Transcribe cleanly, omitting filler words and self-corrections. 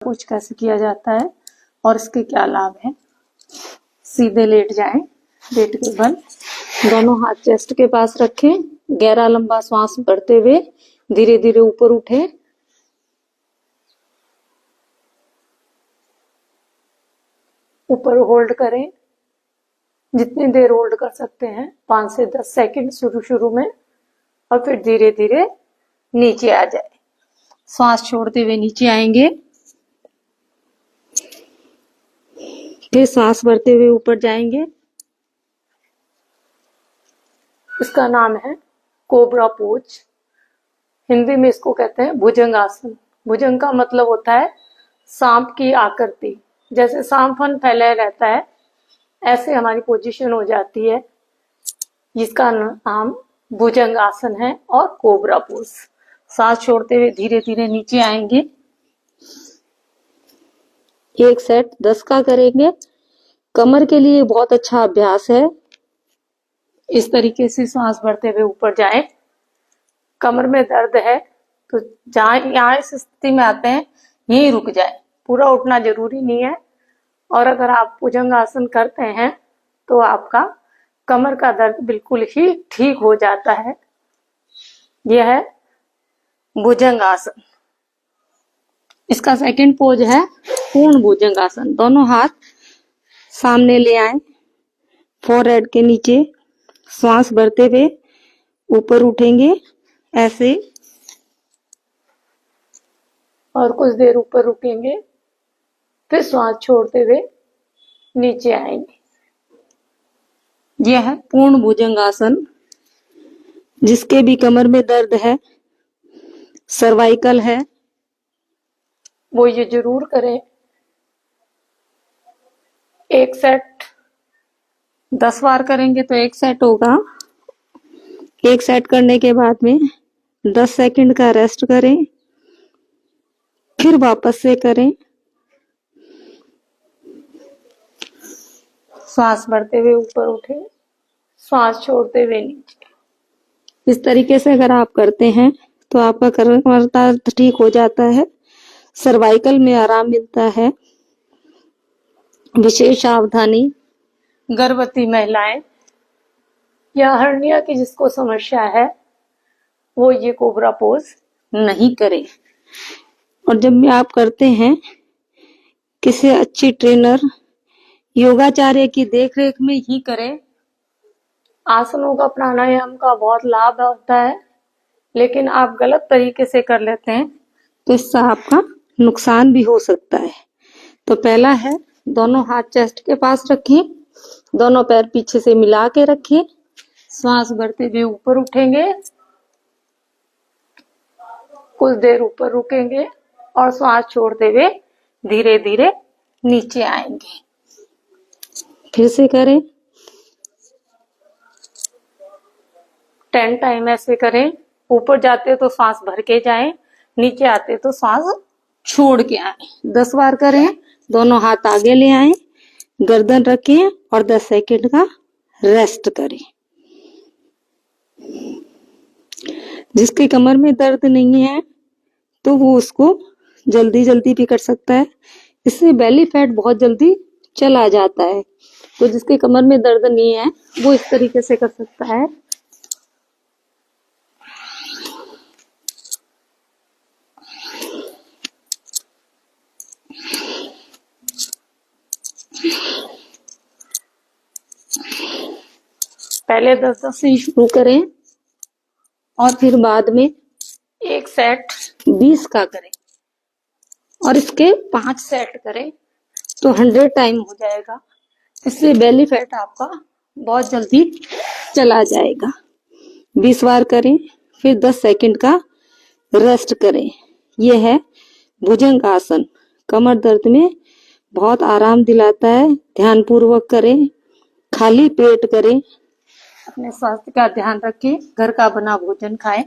Pose कैसे किया जाता है और इसके क्या लाभ है। सीधे लेट जाएं, लेट के बल दोनों हाथ चेस्ट के पास रखें, गहरा लंबा श्वास भरते हुए धीरे धीरे ऊपर उठें। ऊपर होल्ड करें, जितनी देर होल्ड कर सकते हैं 5 से 10 सेकंड शुरू में, और फिर धीरे धीरे नीचे आ जाए। श्वास छोड़ते हुए नीचे आएंगे, फिर सांस भरते हुए ऊपर जाएंगे। इसका नाम है कोबरा पोज। हिंदी में इसको कहते हैं भुजंग आसन। भुजंग का मतलब होता है सांप की आकृति। जैसे सांप फन फैलाया रहता है, ऐसे हमारी पोजीशन हो जाती है, जिसका नाम भुजंग आसन है और कोबरा पोज। सांस छोड़ते हुए धीरे धीरे नीचे आएंगे। एक सेट 10 का करेंगे। कमर के लिए बहुत अच्छा अभ्यास है। इस तरीके से सांस भरते हुए ऊपर जाएं। कमर में दर्द है तो जहां यहाँ इस स्थिति में आते हैं यहीं रुक जाए, पूरा उठना जरूरी नहीं है। और अगर आप भुजंग आसन करते हैं तो आपका कमर का दर्द बिल्कुल ही ठीक हो जाता है। यह है भुजंग आसन। इसका सेकंड पोज है पूर्ण भुजंग आसन। दोनों हाथ सामने ले आए, फोरहेड के नीचे, श्वास भरते हुए ऊपर उठेंगे ऐसे, और कुछ देर ऊपर रुकेंगे, फिर श्वास छोड़ते हुए नीचे आएंगे। यह है पूर्ण भुजंग आसन। जिसके भी कमर में दर्द है, सर्वाइकल है, वो ये जरूर करें। एक सेट 10 बार करेंगे तो एक सेट होगा। एक सेट करने के बाद में 10 सेकंड का रेस्ट करें, फिर वापस से करें। श्वास भरते हुए ऊपर उठे, श्वास छोड़ते हुए नीचे। इस तरीके से अगर आप करते हैं तो आपका कमर दर्द ठीक हो जाता है, सर्वाइकल में आराम मिलता है। विशेष सावधानी, गर्भवती महिलाएं या हर्निया की जिसको समस्या है वो ये कोबरा पोज नहीं करें। और जब भी आप करते हैं, किसी अच्छी ट्रेनर योगाचार्य की देखरेख में ही करें। आसनों का, प्राणायाम का बहुत लाभ होता है, लेकिन आप गलत तरीके से कर लेते हैं तो इससे आपका नुकसान भी हो सकता है। तो पहला है, दोनों हाथ चेस्ट के पास रखें, दोनों पैर पीछे से मिला के रखें, श्वास भरते हुए ऊपर उठेंगे, कुछ देर ऊपर रुकेंगे और श्वास छोड़ते हुए धीरे धीरे नीचे आएंगे। फिर से करें, 10 टाइम ऐसे करें। ऊपर जाते तो सांस भर के जाएं, नीचे आते तो सांस छोड़ के आए। 10 बार करें। दोनों हाथ आगे ले आएं, गर्दन रखें और 10 सेकंड का रेस्ट करें। जिसके कमर में दर्द नहीं है तो वो उसको जल्दी जल्दी भी कर सकता है। इससे बेली फैट बहुत जल्दी चला जाता है। तो जिसके कमर में दर्द नहीं है वो इस तरीके से कर सकता है। पहले 10-10 से शुरू करें और फिर बाद में एक सेट 20 का करें और इसके 5 सेट करें तो 100 टाइम हो जाएगा। इससे बेली फैट आपका बहुत जल्दी चला जाएगा। 20 बार करें, फिर 10 सेकंड का रेस्ट करें। यह है भुजंग आसन। कमर दर्द में बहुत आराम दिलाता है। ध्यान पूर्वक करें, खाली पेट करें, अपने स्वास्थ्य का ध्यान रखें, घर का बना भोजन खाएं।